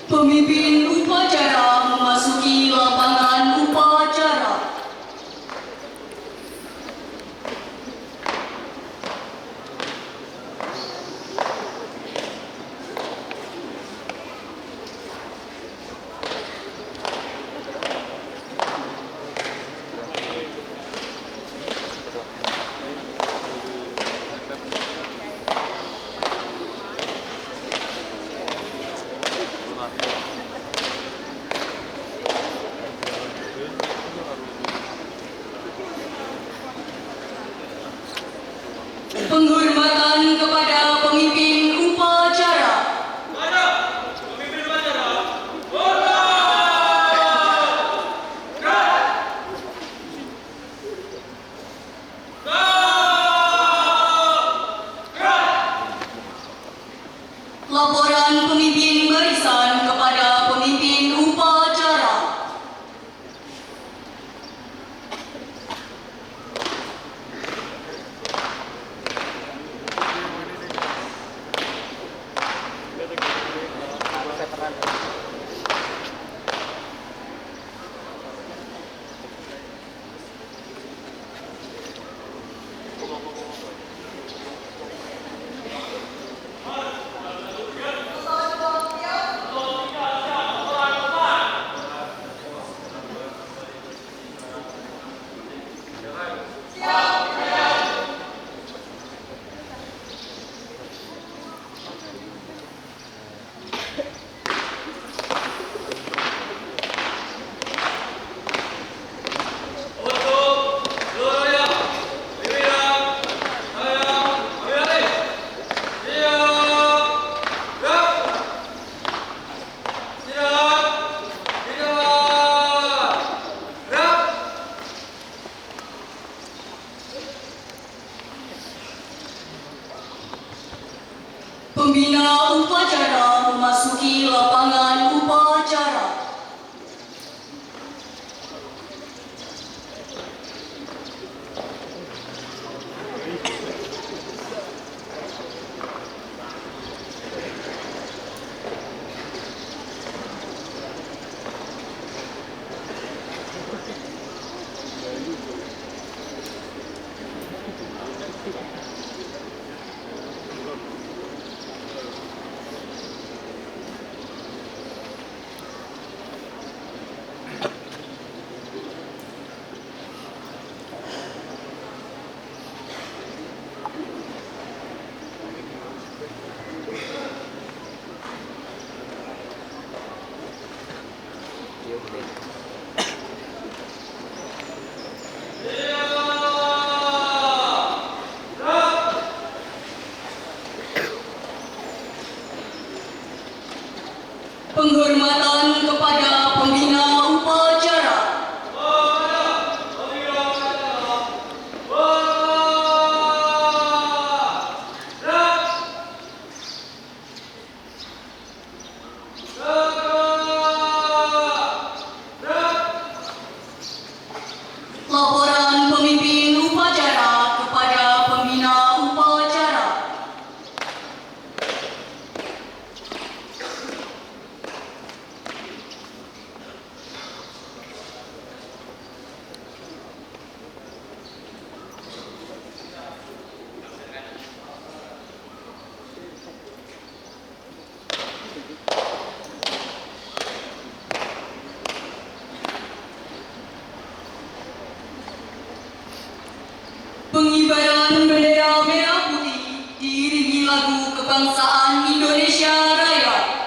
Pemimpin upacara memasuki lapangan upacara. Penghormatan kepada pemimpin upacara. Pemimpin upacara. Laporan pemimpin barisan kepada pemimpin upacara. Pembina upacara memasuki lapangan upacara. Penghormatan kepada pembina upacara. Laporan pemimpin upacara kepada pembina upacara. Indonesia Raya.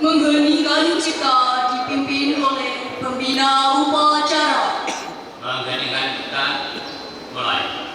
Mengheningkan cipta dipimpin oleh pembina upacara. Mengheningkan kita mulai.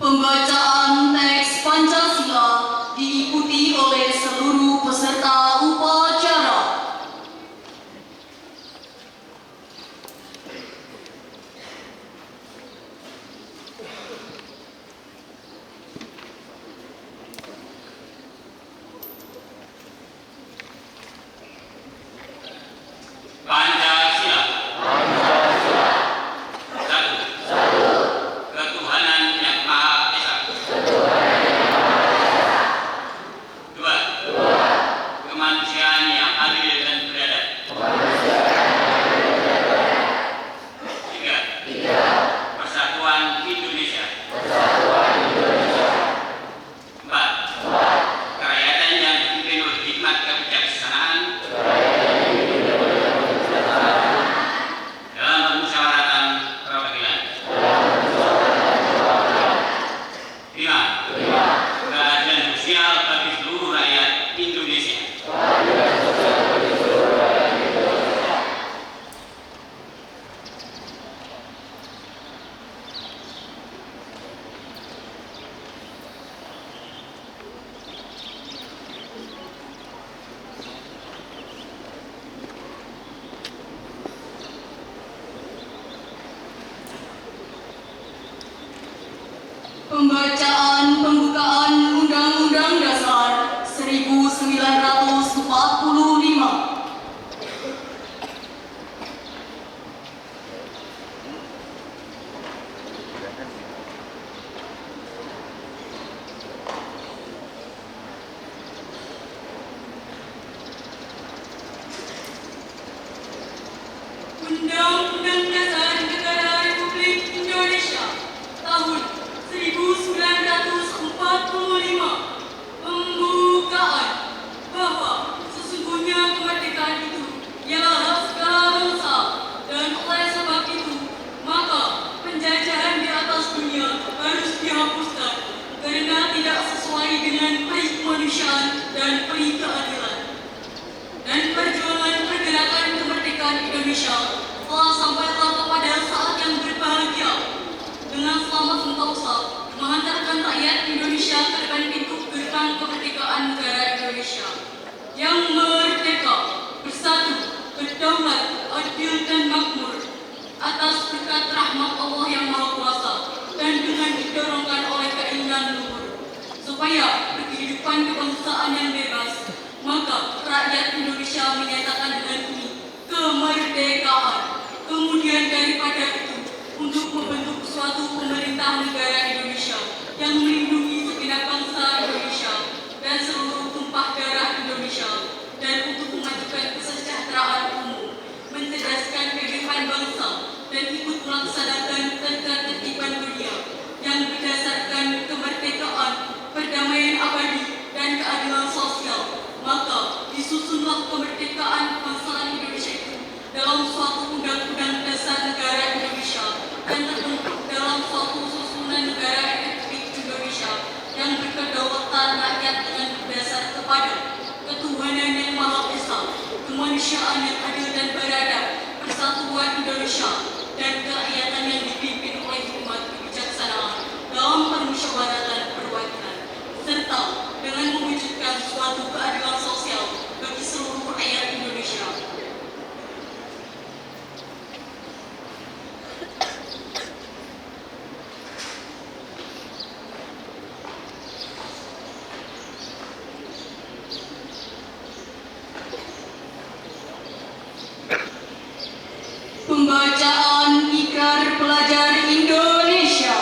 Pembacaan teks Pancasila diikuti oleh seluruh peserta upacara. Pancasila. Satu. Ketuhanan yang Maha Esa. Dua. Kemanusiaan yang adil dan beradab. Tiga. Persatuan Indonesia. Empat. Kerakyatan yang dipimpin oleh hikmat kebijaksanaan dalam permusyawaratan perwakilan. Lima. Keadilan sosial bagi seluruh rakyat Indonesia. Pembacaan pembukaan Undang-Undang Dasar 1945. Undang-Undang Dasar Negara Republik Indonesia tahun 1945 pembukaan bahwa sesungguhnya kemerdekaan itu ialah hak segala bangsa, dan oleh sebab itu maka penjajahan di atas dunia harus dihapuskan karena tidak sesuai dengan peri kemanusiaan dan peri keadilan. Dan perjuangan pergerakan kemerdekaan Indonesia telah sampailah kepada saat yang berbahagia dengan selamat sentosa menghantarkan rakyat Indonesia ke depan pintu gerbang kemerdekaan negara Indonesia yang merdeka, bersatu, berdaulat, adil dan makmur atas berkat rahmat Allah yang Maha Kuasa dan dengan didorongkan oleh keinginan luhur supaya berkehidupan kebangsaan yang bebas, maka rakyat Indonesia menyatakan dengan ini kemerdekaan. Kemudian daripada itu, untuk membentuk suatu pemerintah negara Indonesia yang melindungi segenap bangsa Indonesia dan seluruh tumpah darah Indonesia, dan untuk memajukan kesejahteraan umum, mencerdaskan kehidupan bangsa, dan ikut melaksanakan kemanusiaan yang adil dan beradab, persatuan Indonesia, dan kerakyatan yang dipimpin oleh hikmat kebijaksanaan dalam permusyawaratan perwakilan, serta dengan mewujudkan suatu keadilan sosial bagi seluruh rakyat Indonesia. Pembacaan Ikrar Pelajar Indonesia.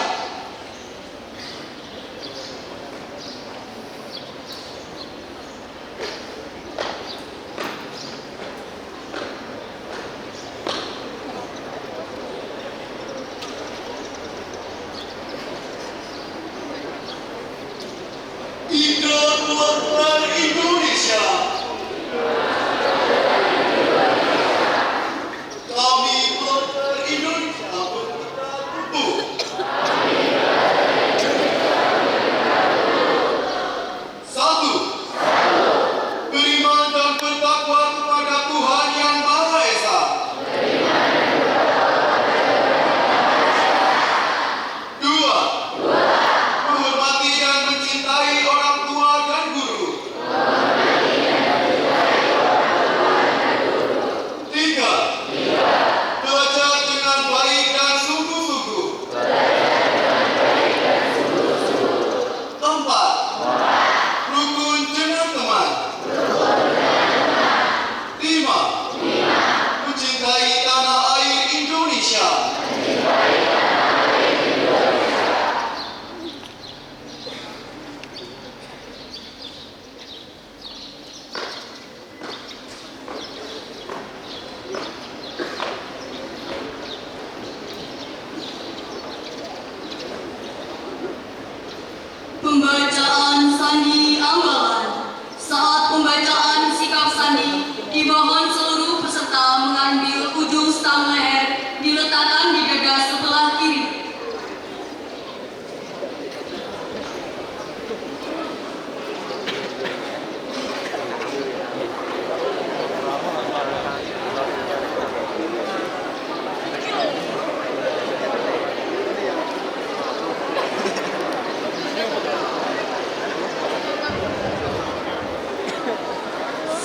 Ikrar Pelajar Indonesia. Kami pelajar Indonesia bertekad teguh satu, beriman dan bertakwa kepada Tuhan Yang Maha Esa. Dua, menghormati dan mencintai orang tua dan guru. Tiga, belajar dengan baik dan sungguh-sungguh. Empat, rukun dengan teman. Lima, mencintai tanah air Indonesia. Pembacaan sandi ambalan. Saat pembacaan sikap sandi, dimohon seluruh peserta mengambil ujung stang leher diletakkan di dada sebelah kiri.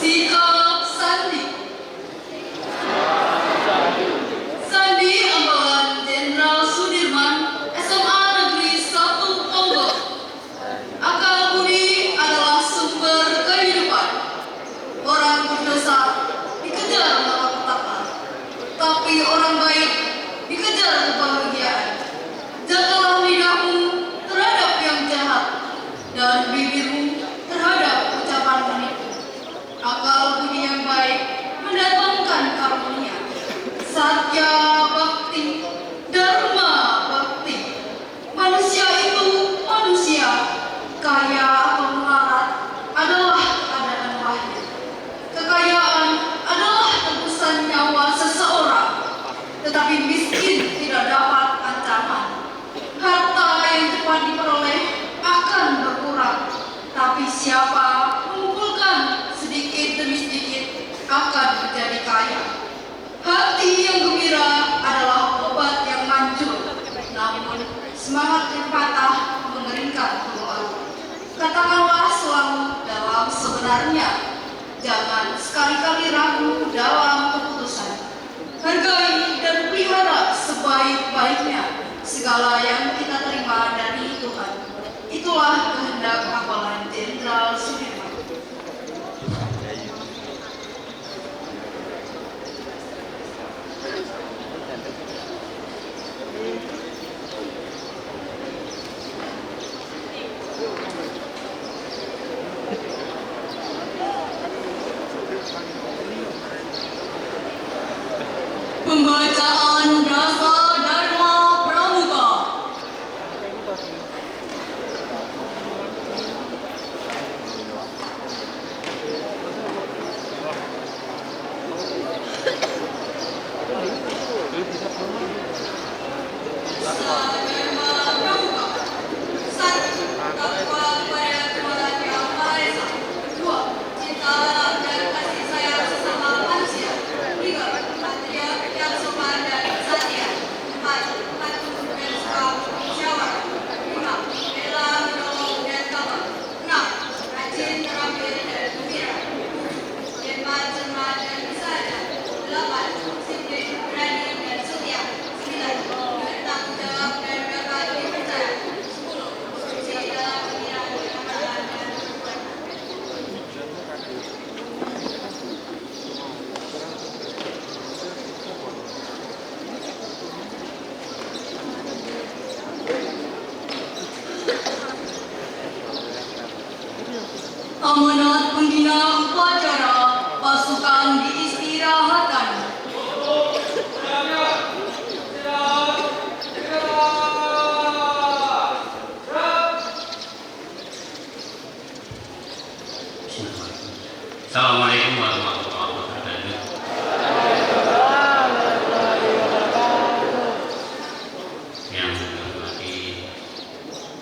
Sikap sandi. Sandi ambalan Jenderal Sudirman, SMA Negeri 1 Lombok. Akal budi adalah sumber kehidupan. Orang berdosa dikejar malapetaka, tapi orang baik dikejar kebahagiaan. Jagalah lidahmu terhadap yang jahat dan bibirmu terhadap ucapan menipu. Akal budi yang baik mendatangkan karunia, satya bakti, dharma bakti. Manusia itu manusia, kaya atau melarat adalah keadaan wahyu. Kekayaan adalah tebusan nyawa seseorang, tetapi miskin tidak dapat ancaman. Harta yang cepat diperoleh akan berkurang, tapi siapa mengumpulkan sedikit demi sedikit akan menjadi kaya. Hati yang gembira adalah obat yang manjur, namun semangat yang patah mengeringkan doa. Katakanlah selalu dalam sebenarnya, jangan sekali-kali ragu dalam keputusan. Hargai dan pelihara sebaik-baiknya segala yang kita terima dari Tuhan. Itulah kehendak ambalan Jenderal Sudirman. Pembacaan dasar Dharma Pramuka. Amanat pembina upacara pasukan diistirahatkan. Assalamualaikum warahmatullahi wabarakatuh. Yang saya hormati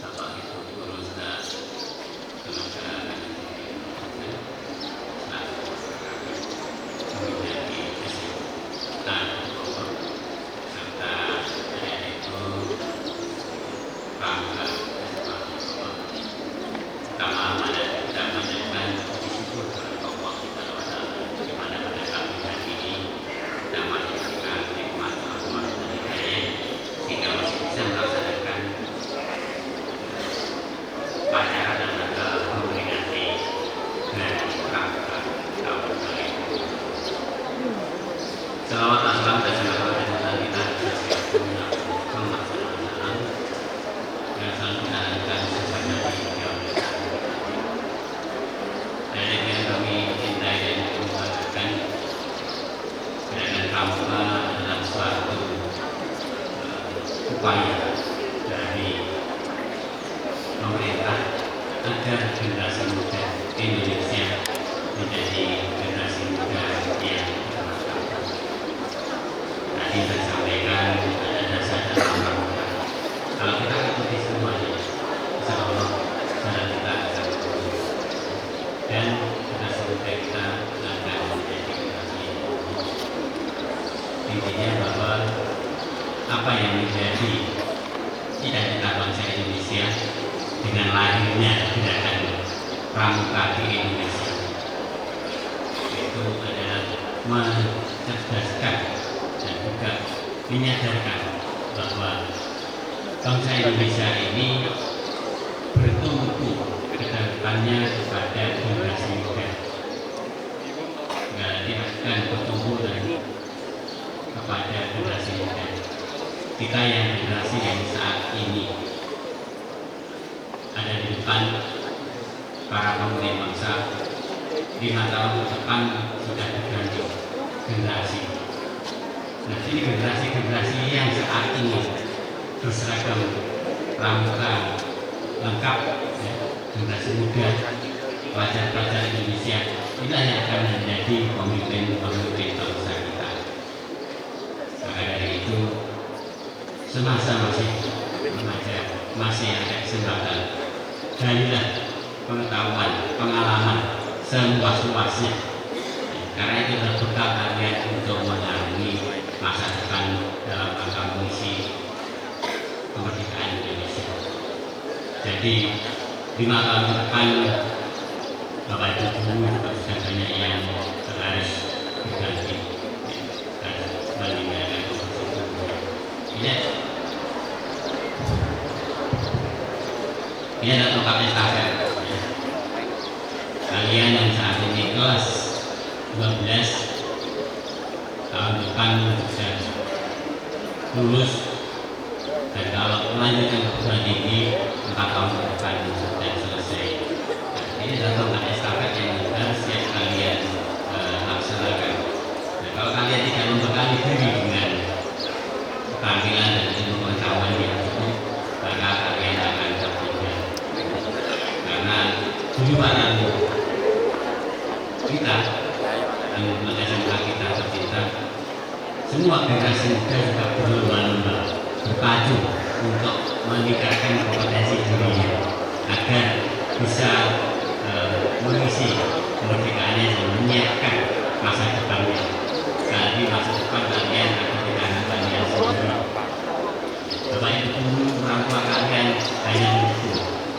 Bapak Ibu Guru Ustaz, tenaga memiliki kesehatan serta yaitu bangga pertama mana kita menyampaikan bersyukur kepada Allah Subhanahu wa Ta'ala di mana pada pagi hari ini kita masih diberikan nikmat rahmat dan hidayah sehingga masih bisa melaksanakan upacara dan rangka memperingati hari Pramuka tahun 2020. Salawat dan salam dan semoga keberkahan kita Muhammad sallallahu alaihi wasallam yang selalu kita harapkan sesuatu di yaumil akhir. Dan yang kami cintai dan mengharapkan gerakan Pramuka adalah suatu upaya dari pemerintah agar generasi muda Indonesia menjadi generasi muda yang bermartabat. Tadi saya sampaikan ada dasar Pramuka. Kalau kita ikuti semuanya, insya Allah cara kita akan berubah. Dan generasi muda kita akan menjadi generasi yang unggul. Intinya bahwa apa yang menjadi cita-cita bangsa Indonesia dengan lahirnya gerakan Pramuka di Indonesia itu adalah mencerdaskan dan juga menyadarkan bahwa bangsa Indonesia ini bertumpu ke depannya kepada generasi muda. Dia akan bertumbuh dan kepada generasi muda. Kita yang generasi yang saat ini ada di depan para pemimpin bangsa 5 tahun ke depan sudah berganti generasi. Nah, ini generasi yang saat ini berseragam pramuka lengkap, ya, generasi muda, pelajar-pelajar Indonesia, inilah yang akan menjadi pemimpin-pemimpin bangsa kita. Maka dari itu, semasa masih remaja, masih ada kesempatan, galilah pengetahuan, pengalaman seluas-luasnya. Karena itu adalah bekal kalian untuk mengarungi masa depan dalam rangka mengisi kemerdekaan Indonesia. Jadi 5 tahun ke depan Bapak Ibu Guru sudah banyak yang harus berganti dan meninggalkan ini adalah tempat estafet. Kalian yang saat ini kelas 12 tahun depan bisa lulus, dan kalau melanjutkan perguruan tinggi 4 tahun ke depan sudah selesai. Nah, ini adalah tempat estafet yang harus kalian laksanakan. Nah, kalau kalian tidak membekali diri dengan keterampilan dan ilmu pengetahuan yang cukup, maka kalian akan tertinggal. Karena tujuan kita dan SMK kita tercinta, semua generasi muda juga berlomba-lomba berpacu untuk meningkatkan kompetensi dirinya agar bisa mengisi kemerdekaannya dan menyiapkan masa depannya. Sekali masa depan kalian akan dikandung kalian sendiri. Bapak Ibu Guru, orang tua kalian hanya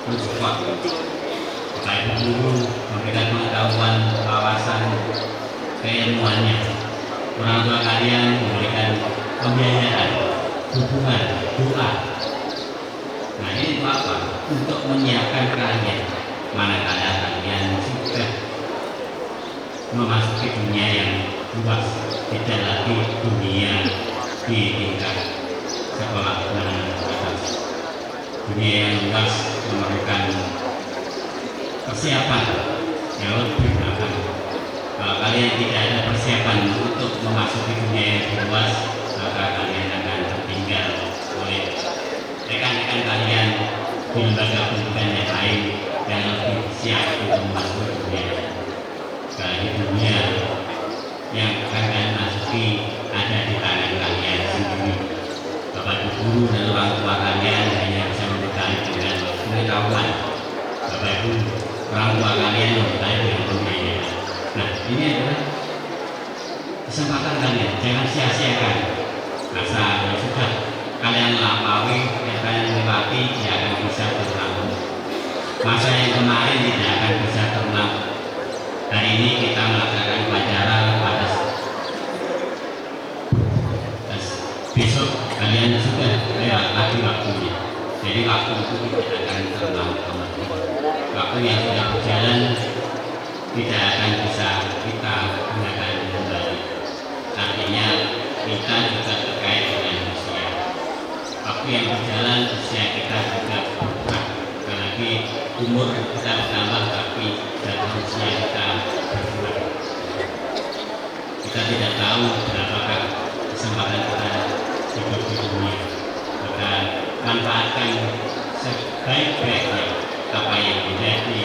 mensupport. Bapak Ibu Guru memberikan pengetahuan, wawasan, keilmuannya. Orang tua kalian memberikan pembiayaan, dukungan, doa. Nah, ini untuk apa? Untuk menyiapkan kalian manakala kalian sudah memasuki dunia yang luas, tidak lagi dunia di tingkat sekolah menengah atas. Dunia yang luas memerlukan persiapan jauh lebih belakang. Kalau kalian tidak ada persiapan untuk memasuki dunia yang lebih luas, maka kalian akan tertinggal oleh rekan-rekan kalian di lembaga pendidikan yang lain yang lebih siap untuk memasuki dunia. Karena dunia yang akan kalian masuki ada di tangan kalian sendiri. Bapak Ibu guru dan orang tua kalian hanya bisa membekali dengan pengetahuan. Bapak Ibu orang tua kalian membekali dengan pembinaan. Nah, ini adalah kesempatan kalian, jangan sia-siakan. Masa yang sudah kalian lampaui, yang kalian lewati tidak akan bisa terulang. Masa yang kemarin tidak akan bisa terulang. Hari ini kita melaksanakan upacara pada besok kalian sudah lewat lagi waktunya. Jadi waktu itu tidak akan terulang kembali. Waktu yang sudah berjalan tidak akan bisa kita gunakan kembali. Artinya kita juga terkait dengan usia. Waktu yang berjalan usia kita juga berubah. Apalagi umur kita bertambah tapi data usia kita berkurang. Kita tidak tahu berapakah kesempatan kita hidup di dunia. Maka manfaatkan sebaik-baiknya apa yang menjadi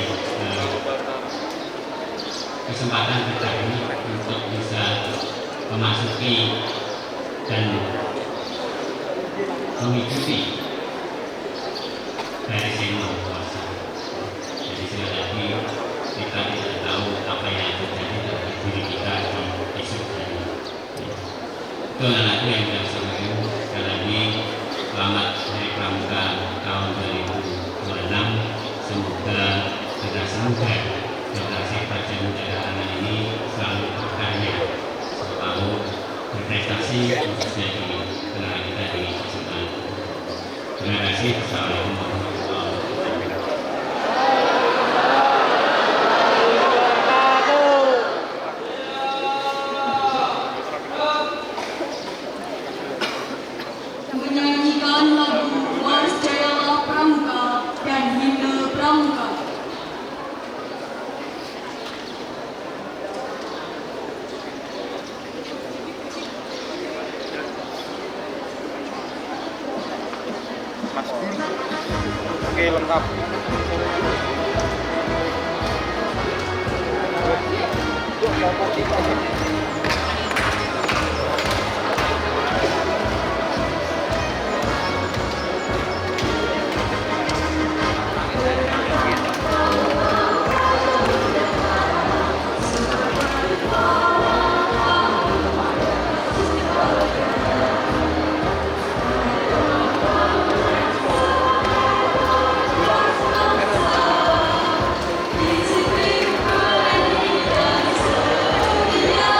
kesempatan kita ini untuk bisa memasuki dan mengikuti garis yang berkuasa. Jadi sekali lagi kita tidak tahu apa yang terjadi dalam diri kita di esok hari. Itu anakku yang sudah sampaikan. Sekali lagi selamat Hari Pramuka tahun 2026. Semoga kita semoga generasi Praja Muda Katangan ini selalu berkarya, selalu berprestasi khususnya di negara kita di SMA. Terima kasih. Assalamualaikum warahmatullahi wabarakatuh. Menyanyikan lagu Wasjayalah Pramuka dan Himne Pramuka. Oke, lengkap. Yeah.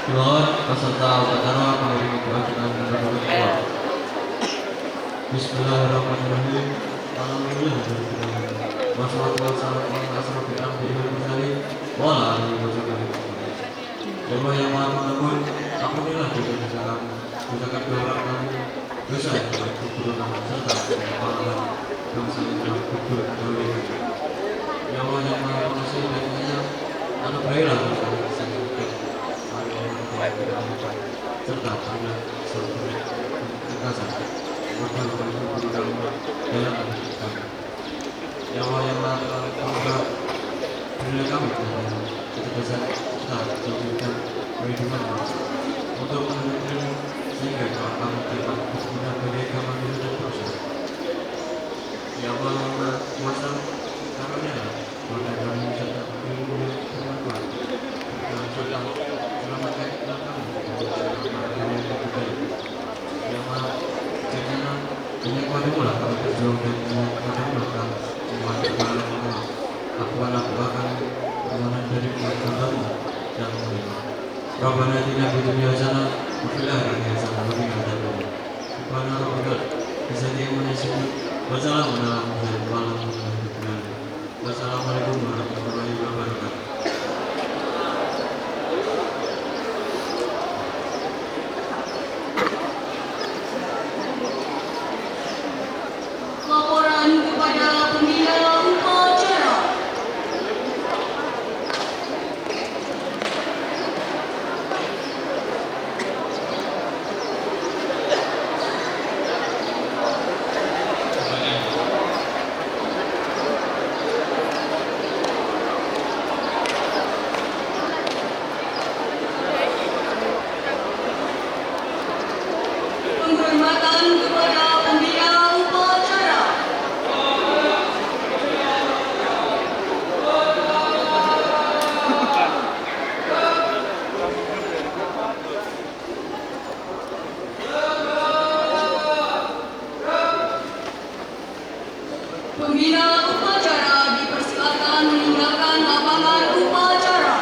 Lord, peserta upacara mengiringi doa kita berdoa. Bismillahirrahmanirrahim. Alhamdulillah. Wassalatu wassalamu ala asrofil anbiya'i wal mursalin wa ala alihi wa sahbihi. Ya Allah yang Maha Pengampun, ampunilah dosa-dosa kami, dosa kedua kami, dosa yang telah gugur kami serta kesalahan bangsa yang telah gugur kami. Ya Allah yang Maha Pengasih dan Penyayang, anugerahilah dosa yang sangat serta berilah seluruh kekasih dalam kami. Ya Allah yang Maha Pengampun, berilah kami kecerdasan kita dijadikan perlindungan untuk menuntut sehingga kami dapat berguna bagi kami dan dosa. Ya Allah yang Maha Kuasa, karunialah kepada kami serta ilmu kemampuan dan serta selamatkan kita kami dari segala baik. Ya Maha Kuasa, hanya kepadamu-lah kami berjuang dan kepadamu-lah kami memanfaatkan Allah. Aku akan permohonan dari kepadamu yang mulia. Rabbana atina fid dunya hasanah wa fil akhirati hasanah wa qina adzabannar. Subhana rabbika izzati amma yasifun wa salamun alal mursalin walhamdulillahi rabbil alamin. Wassalamualaikum warahmatullahi wabarakatuh. Laporan kepada pembina upacara. Penghormatan kepada pembina upacara. Pembina upacara dipersilakan meninggalkan lapangan upacara.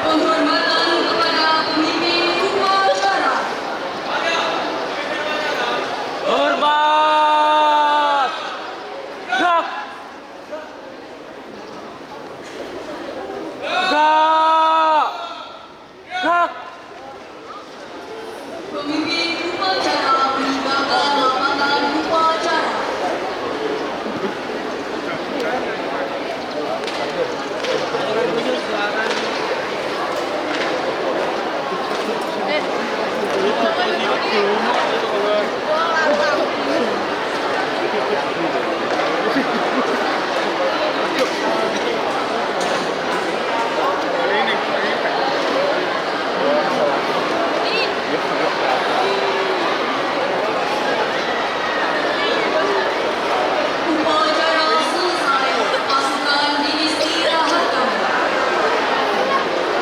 Penghormatan kepada pemimpin upacara. Hormat. Gerak. Gerak. Gerak. Pemimpin upacara meninggalkan lapangan upacara. Hormat.